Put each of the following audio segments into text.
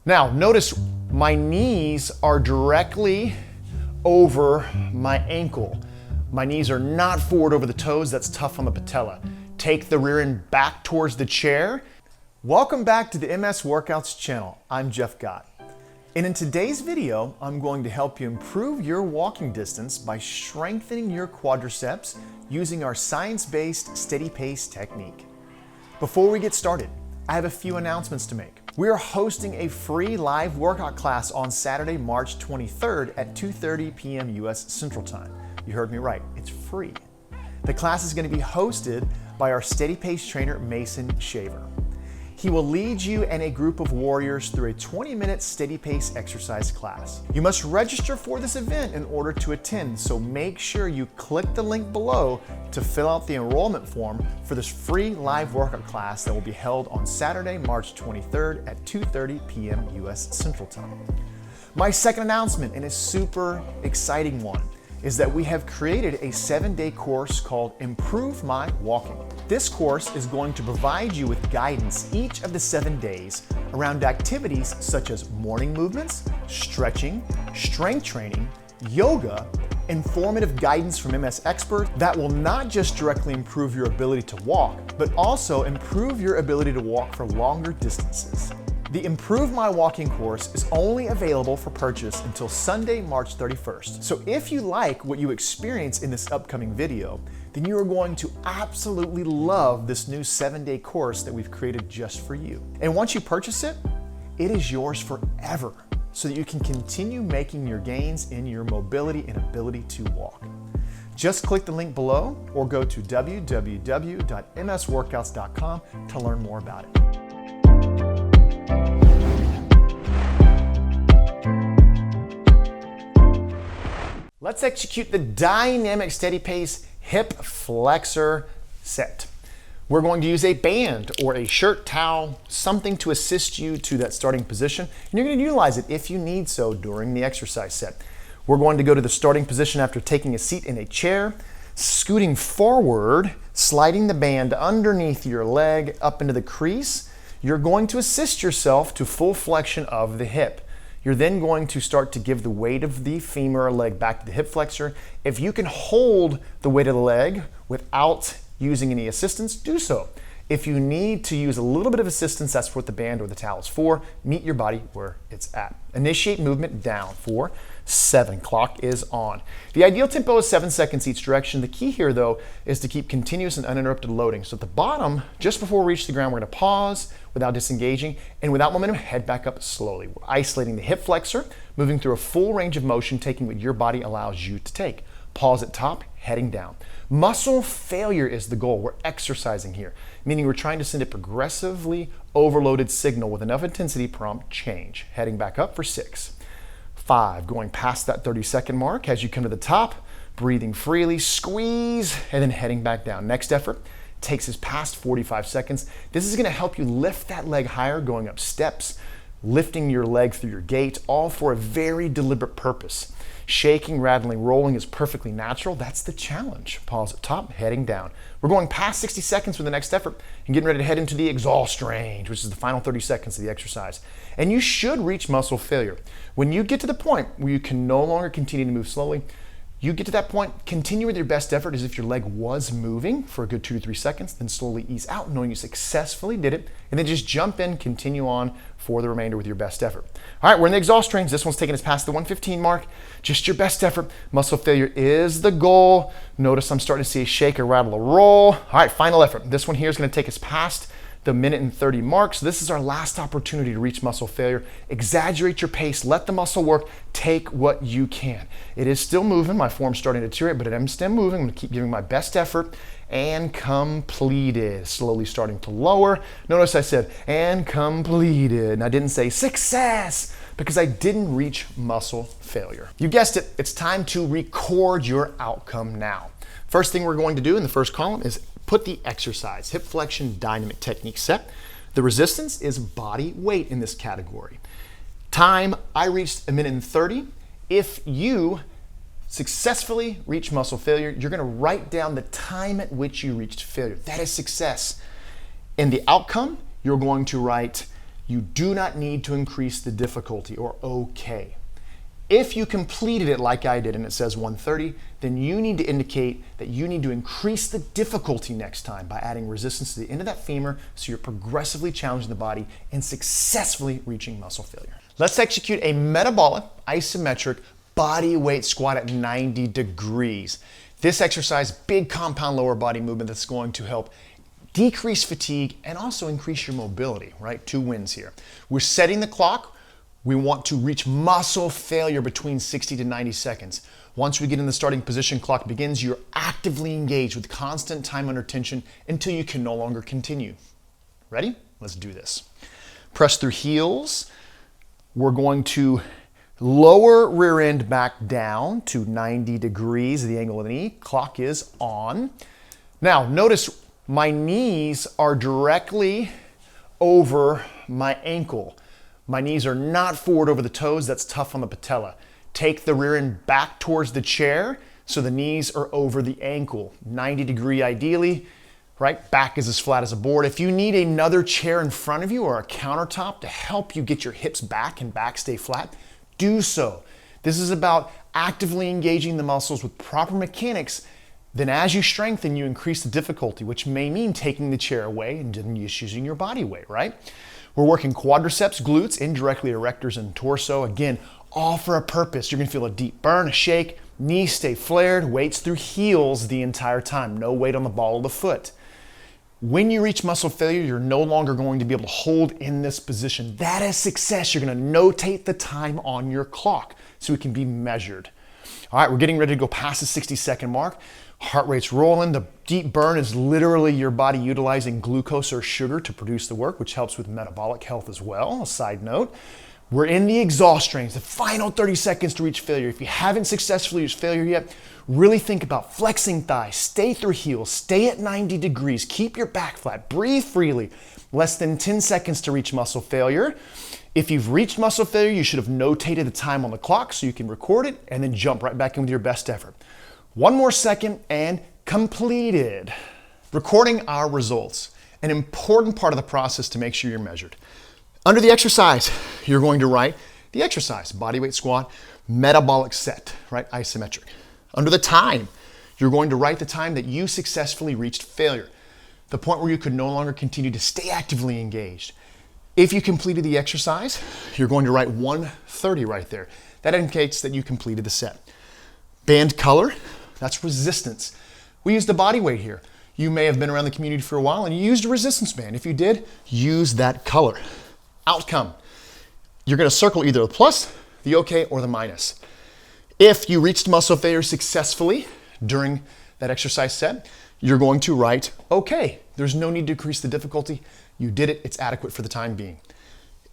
Now, notice my knees are directly over my ankle. My knees are not forward over the toes. That's tough on the patella. Take the rear end back towards the chair. Welcome back to the MS Workouts channel. I'm Jeff Gotte. And in today's video, I'm going to help you improve your walking distance by strengthening your quadriceps using our science-based steady pace technique. Before we get started, I have a few announcements to make. We are hosting a free live workout class on Saturday, March 23rd at 2:30 p.m. US Central Time. You heard me right, it's free. The class is going to be hosted by our steady pace trainer, Mason Shaver. He will lead you and a group of warriors through a 20-minute steady pace exercise class. You must register for this event in order to attend, so make sure you click the link below to fill out the enrollment form for this free live workout class that will be held on Saturday, March 23rd at 2:30 p.m. US Central Time. My second announcement, and a super exciting one, is that we have created a 7-day course called Improve My Walking. This course is going to provide you with guidance each of the 7 days around activities such as morning movements, stretching, strength training, yoga, informative guidance from MS experts that will not just directly improve your ability to walk, but also improve your ability to walk for longer distances. The Improve My Walking course is only available for purchase until Sunday, March 31st. So if you like what you experience in this upcoming video, then you are going to absolutely love this new 7-day course that we've created just for you. And once you purchase it, it is yours forever so that you can continue making your gains in your mobility and ability to walk. Just click the link below or go to www.msworkouts.com to learn more about it. Let's execute the dynamic steady pace hip flexor set. We're going to use a band or a shirt, towel, something to assist you to that starting position, and you're going to utilize it if you need so during the exercise set. We're going to go to the starting position after taking a seat in a chair, scooting forward, sliding the band underneath your leg up into the crease. You're going to assist yourself to full flexion of the hip. You're then going to start to give the weight of the femur or leg back to the hip flexor. If you can hold the weight of the leg without using any assistance, do so. If you need to use a little bit of assistance, that's what the band or the towel is for. Meet your body where it's at. Initiate movement down for 7. Clock is on. The ideal tempo is 7 seconds each direction. The key here, though, is to keep continuous and uninterrupted loading. So at the bottom, just before we reach the ground, we're going to pause without disengaging, and without momentum, head back up slowly. We're isolating the hip flexor, moving through a full range of motion, taking what your body allows you to take. Pause at top, heading down. Muscle failure is the goal. We're exercising here, meaning we're trying to send a progressively overloaded signal with enough intensity prompt change. Heading back up for 6. 5, going past that 30-second mark. As you come to the top, breathing freely, squeeze, and then heading back down. Next effort takes us past 45 seconds. This is going to help you lift that leg higher, going up steps, lifting your leg through your gait, all for a very deliberate purpose. Shaking, rattling, rolling is perfectly natural. That's the challenge. Pause at top, heading down. We're going past 60 seconds for the next effort and getting ready to head into the exhaust range, which is the final 30 seconds of the exercise. And you should reach muscle failure. When you get to the point where you can no longer continue to move slowly, you get to that point, continue with your best effort as if your leg was moving for a good 2 to 3 seconds, then slowly ease out knowing you successfully did it, and then just jump in, continue on for the remainder with your best effort. All right, we're in the exhaust range. This one's taking us past the 115 mark. Just your best effort. Muscle failure is the goal. Notice I'm starting to see a shake, a rattle, a roll. All right, final effort. This one here is going to take us past the 1:30 mark. So this is our last opportunity to reach muscle failure. Exaggerate your pace, let the muscle work, take what you can. It is still moving, my form's starting to deteriorate, but I'm still moving. I'm gonna keep giving my best effort, and completed. Slowly starting to lower. Notice I said, and completed. And I didn't say success, because I didn't reach muscle failure. You guessed it, it's time to record your outcome now. First thing we're going to do in the first column is put the exercise, hip flexion dynamic technique set. The resistance is body weight in this category. Time, I reached 1:30. If you successfully reach muscle failure, you're gonna write down the time at which you reached failure. That is success. In the outcome, you're going to write You do not need to increase the difficulty, or okay. If you completed it like I did and it says 130, then you need to indicate that you need to increase the difficulty next time by adding resistance to the end of that femur so you're progressively challenging the body and successfully reaching muscle failure. Let's execute a metabolic isometric body weight squat at 90 degrees. This exercise, big compound lower body movement that's going to help decrease fatigue and also increase your mobility, right? 2 wins here. We're setting the clock. We want to reach muscle failure between 60 to 90 seconds. Once we get in the starting position, clock begins, you're actively engaged with constant time under tension until you can no longer continue. Ready? Let's do this. Press through heels. We're going to lower rear end back down to 90 degrees, the angle of the knee. Clock is on. Now, notice my knees are directly over my ankle. My knees are not forward over the toes. That's tough on the patella. Take the rear end back towards the chair so the knees are over the ankle. 90 degree ideally, right? Back is as flat as a board. If you need another chair in front of you or a countertop to help you get your hips back and back stay flat, do so. This is about actively engaging the muscles with proper mechanics. Then as you strengthen, you increase the difficulty, which may mean taking the chair away and then just using your body weight, right? We're working quadriceps, glutes, indirectly erectors, and torso. Again, all for a purpose. You're gonna feel a deep burn, a shake, knees stay flared, weights through heels the entire time. No weight on the ball of the foot. When you reach muscle failure, you're no longer going to be able to hold in this position. That is success. You're gonna notate the time on your clock so it can be measured. All right, we're getting ready to go past the 60-second mark. Heart rate's rolling. The deep burn is literally your body utilizing glucose or sugar to produce the work, which helps with metabolic health as well. A side note, we're in the exhaust range, the final 30 seconds to reach failure. If you haven't successfully reached failure yet, really think about flexing thighs, stay through heels, stay at 90 degrees, keep your back flat, breathe freely. Less than 10 seconds to reach muscle failure. If you've reached muscle failure, you should have notated the time on the clock so you can record it and then jump right back in with your best effort. 1 more second and completed. Recording our results, an important part of the process to make sure you're measured. Under the exercise, you're going to write the exercise, body weight squat, metabolic set, right, isometric. Under the time, you're going to write the time that you successfully reached failure, the point where you could no longer continue to stay actively engaged. If you completed the exercise, you're going to write 130 right there. That indicates that you completed the set. Band color, that's resistance. We used the body weight here. You may have been around the community for a while and you used a resistance band. If you did, use that color. Outcome, you're gonna circle either the plus, the okay, or the minus. If you reached muscle failure successfully during that exercise set, you're going to write okay. There's no need to increase the difficulty. You did it, it's adequate for the time being.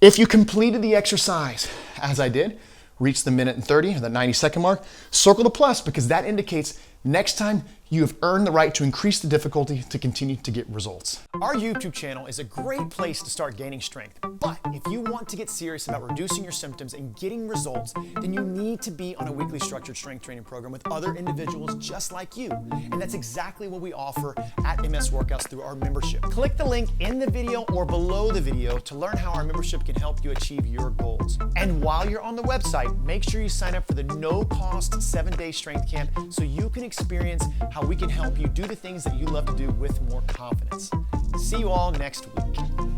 If you completed the exercise, as I did, reached the minute and 30, or the 90-second mark, circle the plus because that indicates next time you have earned the right to increase the difficulty to continue to get results. Our YouTube channel is a great place to start gaining strength, but if you want to get serious about reducing your symptoms and getting results, then you need to be on a weekly structured strength training program with other individuals just like you. And that's exactly what we offer at MS Workouts through our membership. Click the link in the video or below the video to learn how our membership can help you achieve your goals. And while you're on the website, make sure you sign up for the no-cost 7-day strength camp so you can experience how we can help you do the things that you love to do with more confidence. See you all next week.